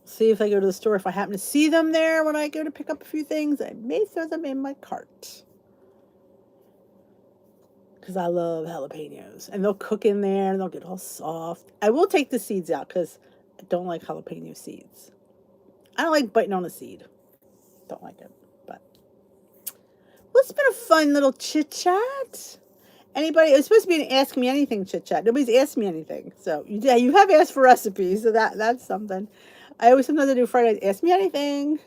See if I go to the store. If I happen to see them there when I go to pick up a few things, I may throw them in my cart because I love jalapenos, and they'll cook in there and they'll get all soft. I will take the seeds out because I don't like jalapeno seeds. I don't like biting on a seed. Don't like it. But well, it's been a fun little chit chat. Anybody? It was supposed to be an ask me anything chit chat. Nobody's asked me anything. So you have asked for recipes. So that's something. I always sometimes I do Friday. Ask me anything.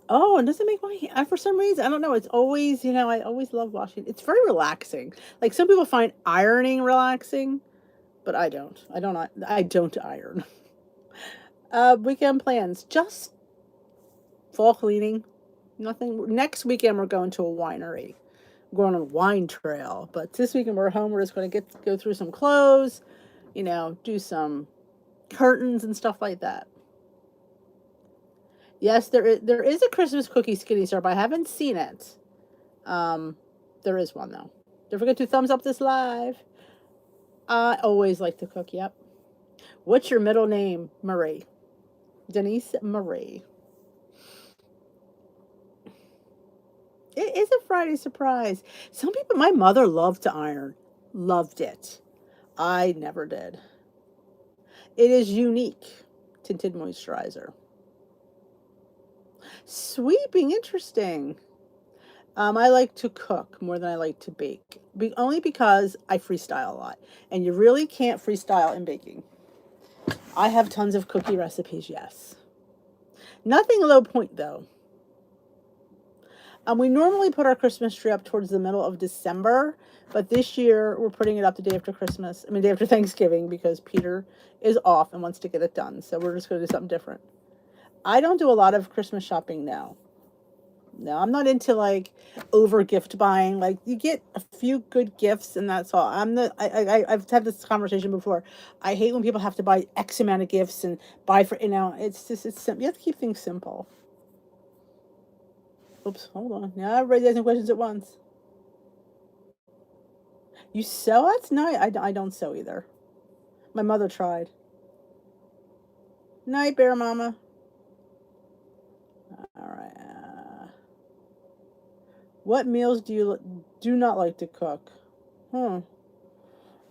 Oh, and does it make my for some reason I don't know. It's always I always love washing. It's very relaxing. Like some people find ironing relaxing, but I don't. I don't iron. Weekend plans. Just fall cleaning. Nothing. Next weekend we're going to a winery. We're going on a wine trail. But this weekend we're home. We're just going to go through some clothes. Do some curtains and stuff like that. Yes, there is a Christmas cookie skinny star, but I haven't seen it. Um, there is one though. Don't forget to thumbs up this live. I always like to cook. Yep. What's your middle name, Marie? Denise Marie. It is a Friday surprise. Some people, my mother loved to iron, loved it. I never did. It is unique, tinted moisturizer. Sweeping, interesting. I like to cook more than I like to bake, only because I freestyle a lot, and you really can't freestyle in baking. I have tons of cookie recipes, yes. Nothing low point though. We normally put our Christmas tree up towards the middle of December, but this year we're putting it up the day after Christmas. I mean, day after Thanksgiving because Peter is off and wants to get it done. So we're just going to do something different. I don't do a lot of Christmas shopping now. No, I'm not into like over gift buying. Like you get a few good gifts and that's all. I've had this conversation before. I hate when people have to buy X amount of gifts and buy for, it's just, it's simple. You have to keep things simple. Oops, hold on. Now everybody asking questions at once. You sew? That's nice. I don't sew either. My mother tried. Night, Bear Mama. All right. What meals do you do not like to cook? Hmm.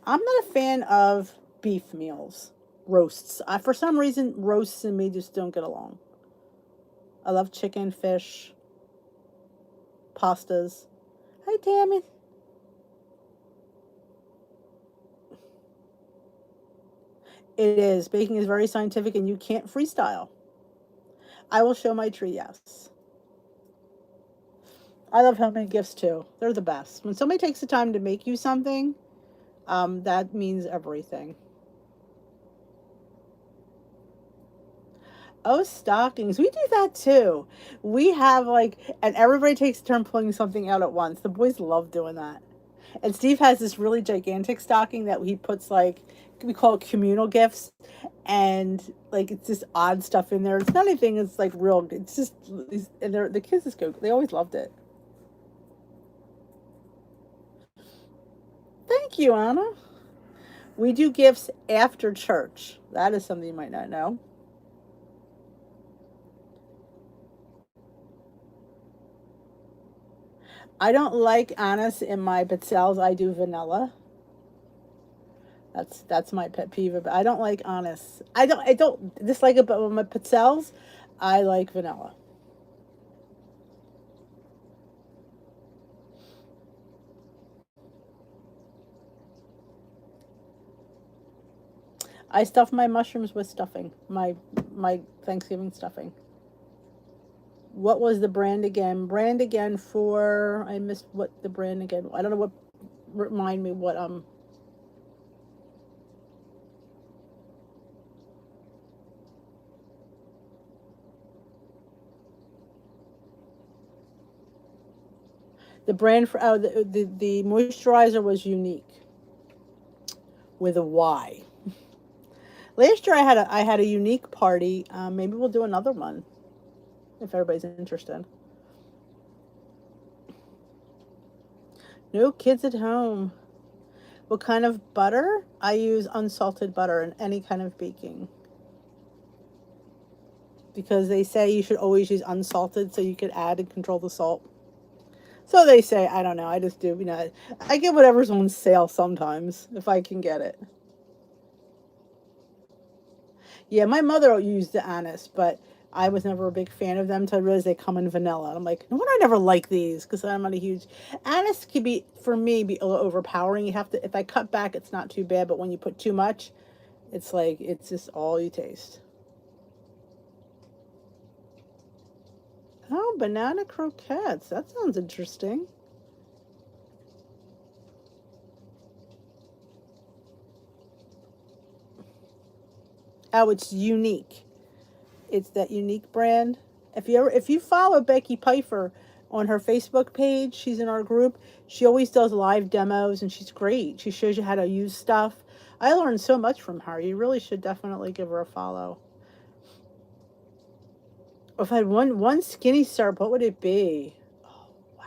I'm not a fan of beef meals, roasts. For some reason, roasts and me just don't get along. I love chicken, fish, pastas. Hi, Tammy. It is. Baking is very scientific and you can't freestyle. I will show my tree, yes. I love homemade gifts too. They're the best. When somebody takes the time to make you something, that means everything. Oh, stockings. We do that too. We have like, and everybody takes a turn pulling something out at once. The boys love doing that. And Steve has this really gigantic stocking that he puts like, we call it communal gifts. And like, it's just odd stuff in there. It's not anything, it's like real, it's just, and the kids just go, they always loved it. Thank you, Anna. We do gifts after church. That is something you might not know. I don't like anise in my pizzelles. I do vanilla. That's my pet peeve. But I don't like anise. I don't dislike it, but with my pizzelles, I like vanilla. I stuff my mushrooms with stuffing. My Thanksgiving stuffing. What was the brand again? Brand again for I missed what the brand again. I don't know what remind me what the brand for the moisturizer was unique with a Y. Last year I had a unique party. Maybe we'll do another one if everybody's interested. No kids at home. What kind of butter? I use unsalted butter in any kind of baking because they say you should always use unsalted so you could add and control the salt. So they say, I don't know. I just do, I get whatever's on sale sometimes if I can get it. Yeah, my mother used the anise, but I was never a big fan of them until I realized they come in vanilla. And I'm like, no wonder I never like these because I'm not a huge anise can be for me be a little overpowering. You have to if I cut back, it's not too bad, but when you put too much, it's like it's just all you taste. Oh, banana croquettes. That sounds interesting. Oh, it's unique. It's that unique brand. If you follow Becky Pfeiffer on her Facebook page, she's in our group. She always does live demos and she's great. She shows you how to use stuff. I learned so much from her. You really should definitely give her a follow. If I had one skinny syrup, what would it be? Oh wow.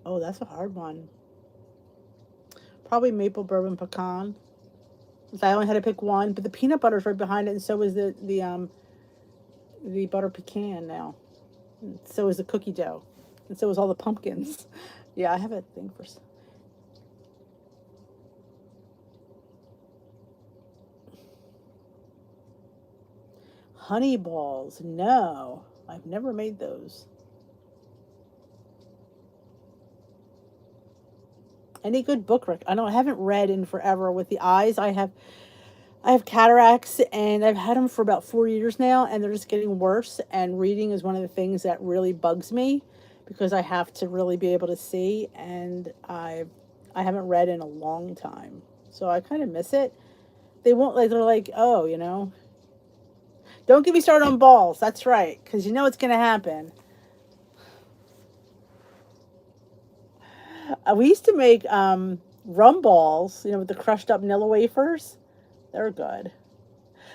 Oh, that's a hard one. Probably maple bourbon pecan. If I only had to pick one, but the peanut butter's right behind it, and so is the butter pecan now. And so is the cookie dough. And so is all the pumpkins. Yeah, I have a thing for honey balls. No, I've never made those. Any good book I haven't read in forever with the eyes. I have cataracts and I've had them for about 4 years now and they're just getting worse. And reading is one of the things that really bugs me because I have to really be able to see. And I haven't read in a long time. So I kind of miss it. They won't like, they're like, oh, don't get me started on balls. That's right. Because you know what's going to happen. We used to make rum balls, with the crushed up Nilla wafers. They're good.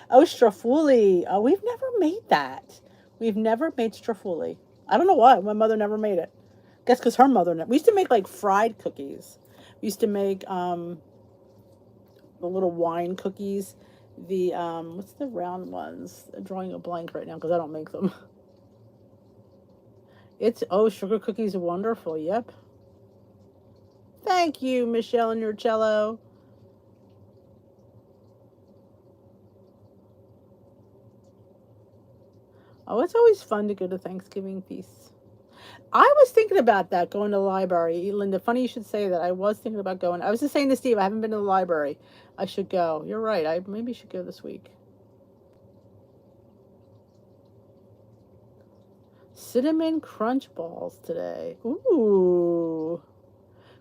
Oh, strafuli. Oh, we've never made that. We've never made strafuli. I don't know why. My mother never made it. Guess because her mother never. We used to make like fried cookies. We used to make the little wine cookies. The what's the round ones? I'm drawing a blank right now because I don't make them. Sugar cookies are wonderful. Yep. Thank you, Michelle and your cello. Oh, it's always fun to go to Thanksgiving feasts. I was thinking about that, going to the library. Linda, funny you should say that. I was thinking about going. I was just saying to Steve, I haven't been to the library. I should go. You're right. I maybe should go this week. Cinnamon crunch balls today. Ooh.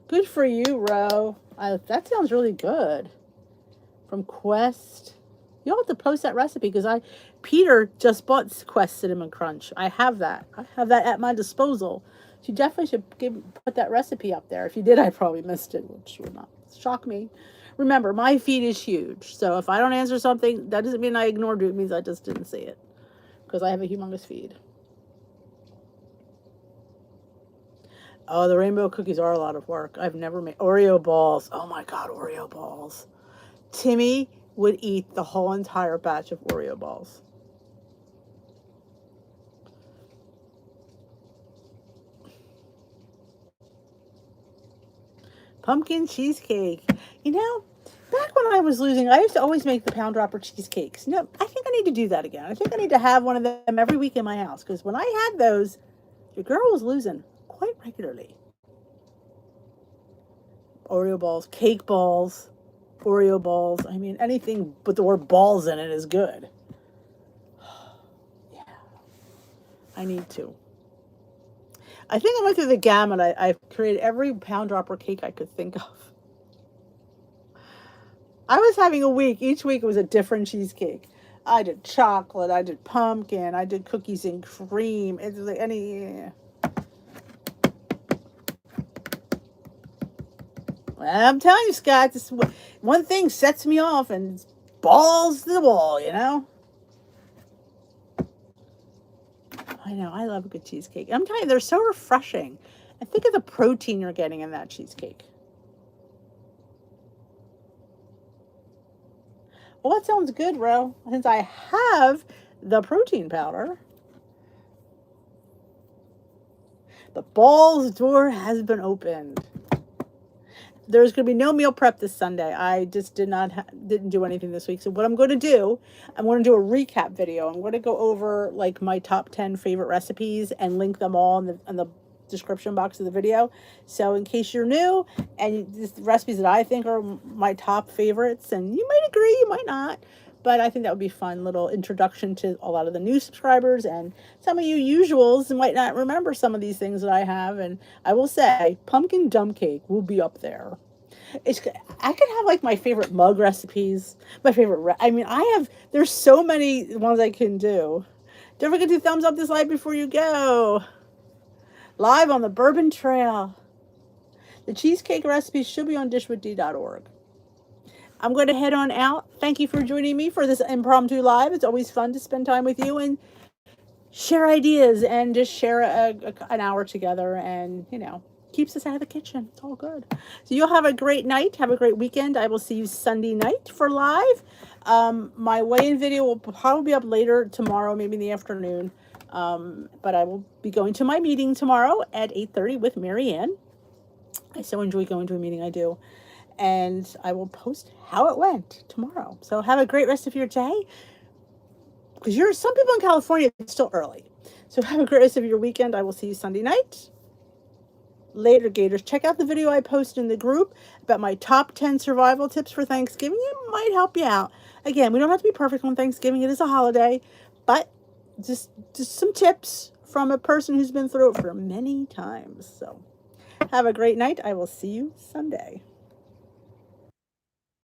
Good for you, Ro. That sounds really good. From Quest. You'll have to post that recipe because Peter just bought Quest Cinnamon Crunch. I have that. I have that at my disposal. You definitely should put that recipe up there. If you did, I probably missed it, which would not shock me. Remember, my feed is huge. So if I don't answer something, that doesn't mean I ignored it. It means I just didn't see it because I have a humongous feed. Oh, the rainbow cookies are a lot of work. I've never made Oreo balls. Oh my God, Oreo balls. Timmy would eat the whole entire batch of Oreo balls. Pumpkin cheesecake. Back when I was losing, I used to always make the pound dropper cheesecakes. I think I need to do that again. I think I need to have one of them every week in my house because when I had those, your girl was losing quite regularly. Oreo balls, cake balls, Oreo balls. I mean, anything with the word balls in it is good. Yeah, I need to. I think I went through the gamut. I've created every pound dropper cake I could think of. I was having a week. Each week it was a different cheesecake. I did chocolate. I did pumpkin. I did cookies and cream. It's like any. I'm telling you, Scott, this one thing sets me off and balls to the wall, I know, I love a good cheesecake. I'm telling you, they're so refreshing. And think of the protein you're getting in that cheesecake. Well, that sounds good, Ro. Since I have the protein powder, the balls door has been opened. There's going to be no meal prep this Sunday. I just didn't do anything this week. So what I'm going to do, I'm going to do a recap video. I'm going to go over like my top 10 favorite recipes and link them all in the description box of the video. So in case you're new and the recipes that I think are my top favorites, and you might agree, you might not, but I think that would be fun little introduction to a lot of the new subscribers, and some of you usuals might not remember some of these things that I have. And I will say pumpkin dump cake will be up there. I could have like my favorite mug recipes, my favorite there's so many ones I can do. Don't forget to thumbs up this live before you go. Live on the Bourbon Trail. The cheesecake recipes should be on dishwithdee.org. I'm going to head on out. Thank you for joining me for this impromptu live. It's always fun to spend time with you and share ideas and just share an hour together, and keeps us out of the kitchen. It's all good. So you'll have a great night. Have a great weekend. I will see you Sunday night for live. My weigh-in video will probably be up later tomorrow, maybe in the afternoon. But I will be going to my meeting tomorrow at 8:30 with Mary Ann. I so enjoy going to a meeting, I do. And I will post how it went tomorrow. So have a great rest of your day. Because some people in California, it's still early. So have a great rest of your weekend. I will see you Sunday night. Later, Gators. Check out the video I posted in the group about my top 10 survival tips for Thanksgiving. It might help you out. Again, we don't have to be perfect on Thanksgiving. It is a holiday. But just some tips from a person who's been through it for many times. So have a great night. I will see you Sunday.